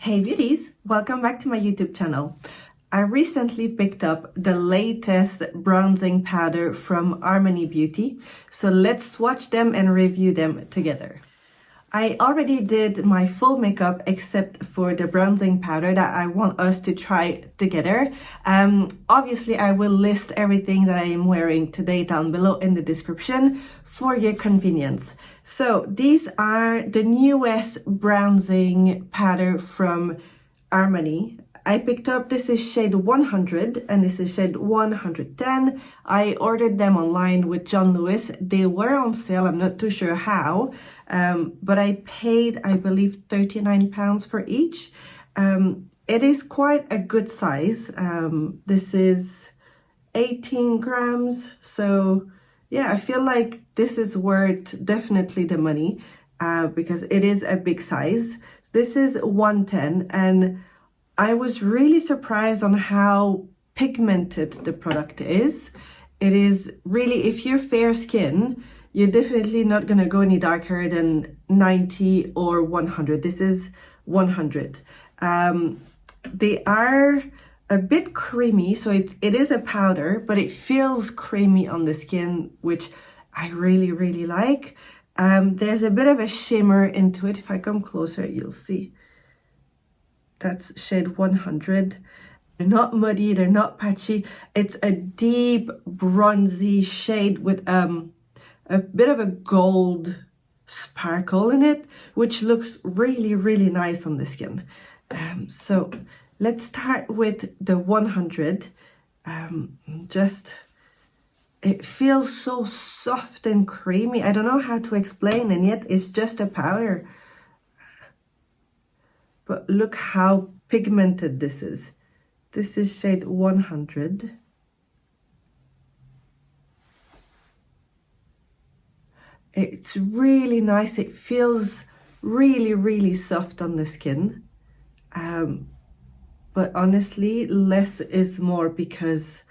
Hey beauties, welcome back to my YouTube channel. I recently picked up the latest bronzing powder from Armani Beauty, so let's swatch them and review them together. I already did my full makeup except for the bronzing powder that I want us to try together. Obviously I will list everything that I am wearing today down below in the description for your convenience. So these are the newest bronzing powder from Armani. I picked up, this is shade 100 and this is shade 110. I ordered them online with John Lewis. They were on sale, I'm not too sure how, but I paid, I believe, £39 for each. It is quite a good size. This is 18 grams, so yeah, I feel like this is worth definitely the money because it is a big size. This is 110 and I was really surprised on how pigmented the product is. It is really, if you're fair skin, you're definitely not gonna go any darker than 90 or 100. This is 100. They are a bit creamy, so it is a powder, but it feels creamy on the skin, which I really like. There's a bit of a shimmer into it. If I come closer, you'll see. That's shade 100. They're not muddy, they're not patchy. It's a deep bronzy shade with a bit of a gold sparkle in it, which looks really nice on the skin. So let's start with the 100. It feels so soft and creamy. I don't know how to explain, and yet it's just a powder. But look how pigmented this is. This is shade 100. It's really nice. It feels really soft on the skin. But honestly, less is more because,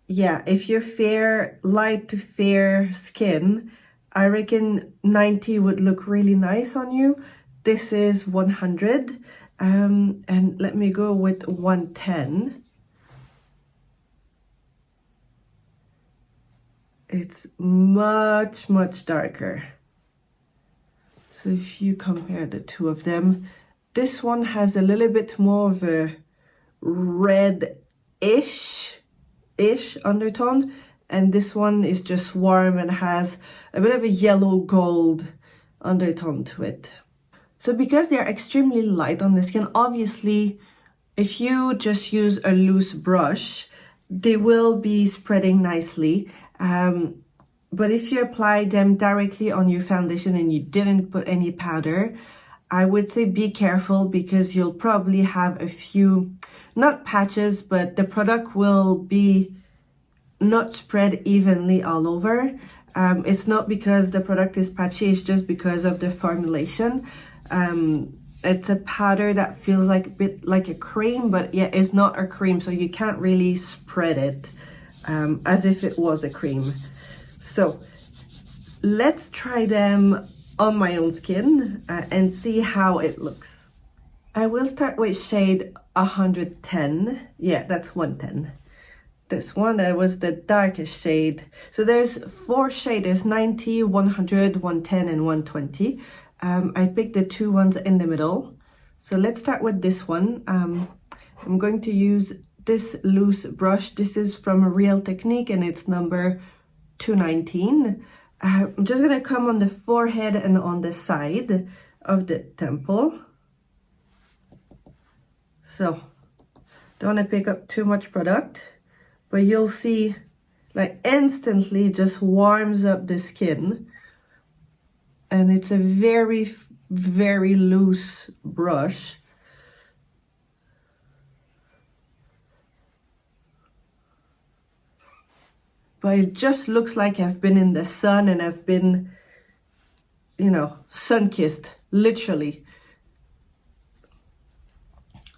yeah, if you're light to fair skin, I reckon 90 would look really nice on you. This is 100, and let me go with 110. It's much darker. So if you compare the two of them, this one has a little bit more of a red-ish undertone, and this one is just warm and has a bit of a yellow gold undertone to it. So because they are extremely light on the skin, obviously, if you just use a loose brush, they will be spreading nicely. But if you apply them directly on your foundation and you didn't put any powder, I would say be careful because you'll probably have a few, not patches, but the product will be not spread evenly all over. It's not because the product is patchy, it's just because of the formulation. It's a powder that feels like a bit like a cream, but yeah, it's not a cream, so you can't really spread it as if it was a cream. So let's try them on my own skin and see how it looks. I will start with shade 110. Yeah, that's 110. This one, that was the darkest shade. So there's 4 shades, there's 90, 100, 110, and 120. I picked the 2 ones in the middle. So let's start with this one. I'm going to use this loose brush. This is from Real Technique and it's number 219. I'm just gonna come on the forehead and on the side of the temple. So don't want to pick up too much product, but you'll see like instantly just warms up the skin. And it's a very loose brush. But it just looks like I've been in the sun and I've been, you know, sun-kissed, literally.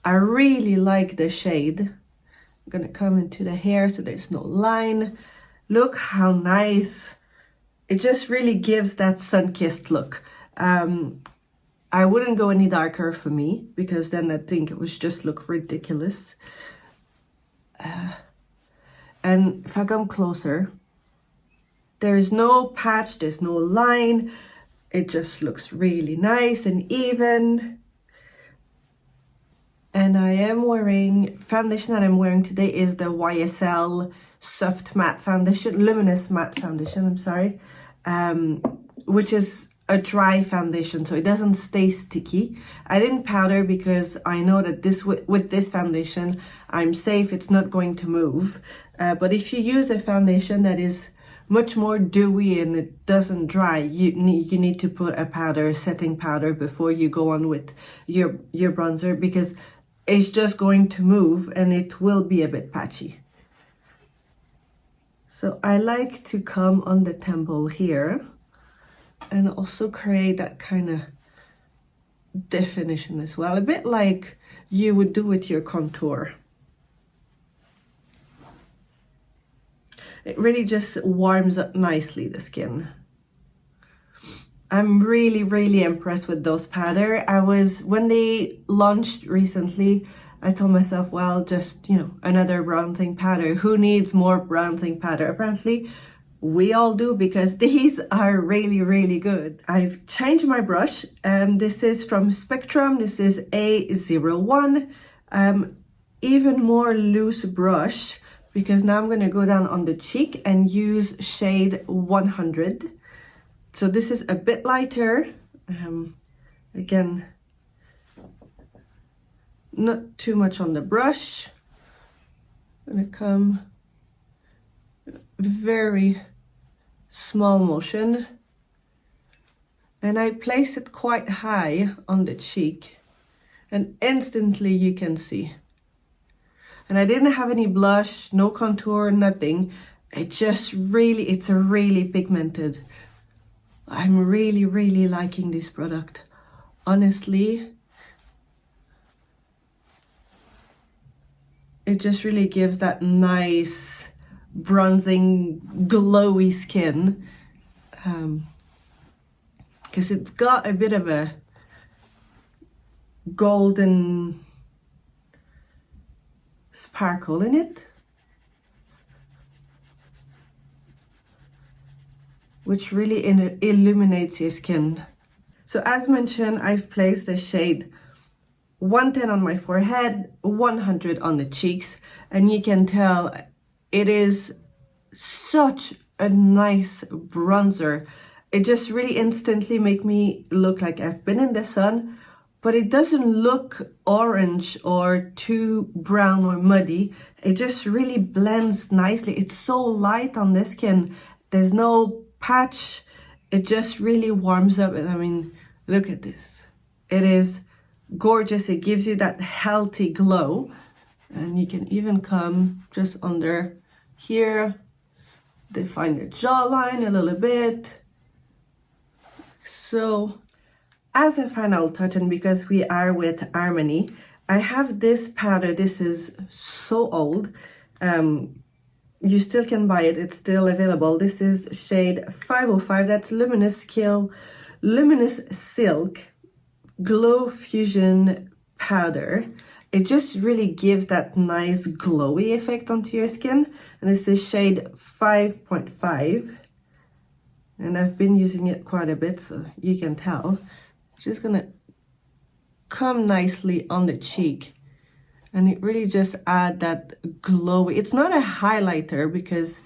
I really like the shade. I'm gonna come into the hair so there's no line. Look how nice. It just really gives that sun-kissed look. I wouldn't go any darker for me, because then I think it would just look ridiculous. And if I come closer, there's no patch, there's no line. It just looks really nice and even. And I am wearing, foundation that I'm wearing today is the YSL Soft Matte Foundation, Luminous Matte Foundation, I'm sorry. Which is a dry foundation, so it doesn't stay sticky. I didn't powder because I know that this with this foundation, I'm safe, it's not going to move. But if you use a foundation that is much more dewy and it doesn't dry, you need to put a powder, setting powder, before you go on with your bronzer, because it's just going to move and it will be a bit patchy. So I like to come on the temple here and also create that kind of definition as well, a bit like you would do with your contour. It really just warms up nicely the skin. I'm really, really impressed with those powder. When they launched recently, I told myself, well, just, you know, another bronzing powder. Who needs more bronzing powder? Apparently, we all do, because these are really, really good. I've changed my brush. This is from Spectrum. This is A01. Even more loose brush, because now I'm going to go down on the cheek and use shade 100. So this is a bit lighter. Again, not too much on the brush. I'm going to come very small motion, and I place it quite high on the cheek, and instantly you can see. And I didn't have any blush, no contour, nothing. It's a really pigmented. I'm really, really liking this product. Honestly, it just really gives that nice bronzing, glowy skin. Because it's got a bit of a golden sparkle in it, which really illuminates your skin. So as mentioned, I've placed the shade 110 on my forehead, 100 on the cheeks, and you can tell it is such a nice bronzer. It just really instantly makes me look like I've been in the sun, but it doesn't look orange or too brown or muddy. It just really blends nicely. It's so light on the skin. There's no patch. It just really warms up. And I mean, look at this. It is gorgeous. It gives you that healthy glow. And you can even come just under here, define the jawline a little bit. So as a final touch, and because we are with Armani, I have this powder. This is so old. You still can buy it. It's still available. This is shade 505. That's Luminous Silk Glow Fusion Powder. It just really gives that nice glowy effect onto your skin. And this is shade 5.5. And I've been using it quite a bit, so you can tell. Just gonna come nicely on the cheek, and it really just add that glowy. It's not a highlighter because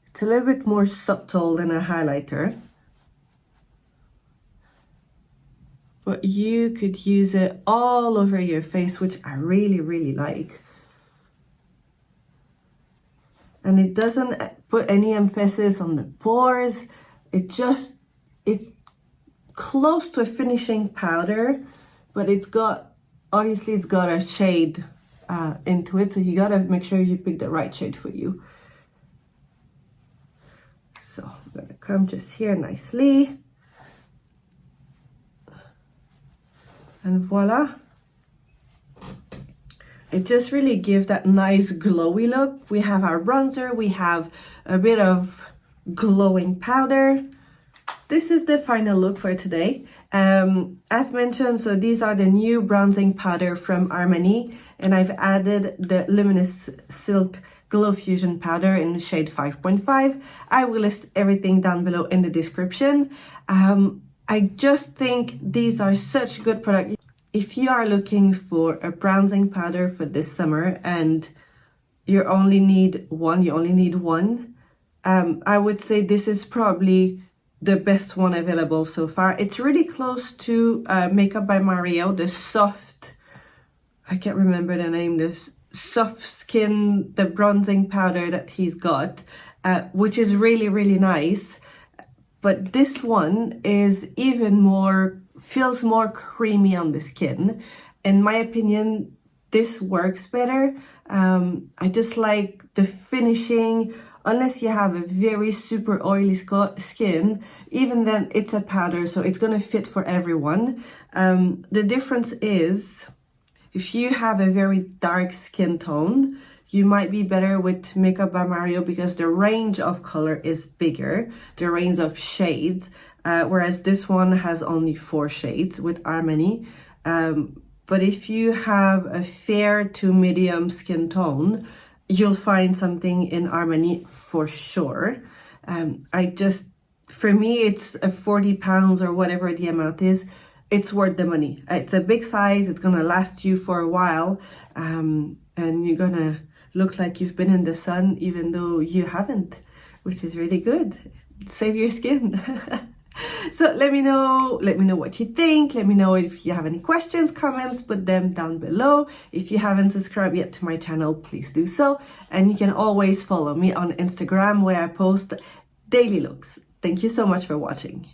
it's a little bit more subtle than a highlighter, but you could use it all over your face, which I really, really like. And it doesn't put any emphasis on the pores. It's close to a finishing powder, but it's got a shade into it, so you gotta make sure you pick the right shade for you. So I'm gonna come just here nicely, and voila. It just really gives that nice glowy look. We have our bronzer, we have a bit of glowing powder. This is the final look for today. As mentioned, so these are the new bronzing powder from Armani, and I've added the Luminous Silk Glow Fusion powder in the shade 5.5. I will list everything down below in the description. I just think these are such good products. If you are looking for a bronzing powder for this summer and you only need one, I would say this is probably the best one available so far. It's really close to Makeup by Mario, the soft, I can't remember the name, this soft skin, the bronzing powder that he's got, which is really, really nice. But this one is even more, feels more creamy on the skin. In my opinion, this works better. I just like the finishing. Unless you have a very super oily skin, even then it's a powder, so it's gonna fit for everyone. The difference is, if you have a very dark skin tone, you might be better with Makeup by Mario because the range of color is bigger, the range of shades, whereas this one has only 4 shades with Armani. But if you have a fair to medium skin tone, you'll find something in Armani for sure. For me, it's a £40 or whatever the amount is. It's worth the money. It's a big size. It's gonna last you for a while, and you're gonna look like you've been in the sun even though you haven't, which is really good. Save your skin. So let me know what you think. Let me know if you have any questions, comments, put them down below. If you haven't subscribed yet to my channel, please do so. And you can always follow me on Instagram where I post daily looks. Thank you so much for watching.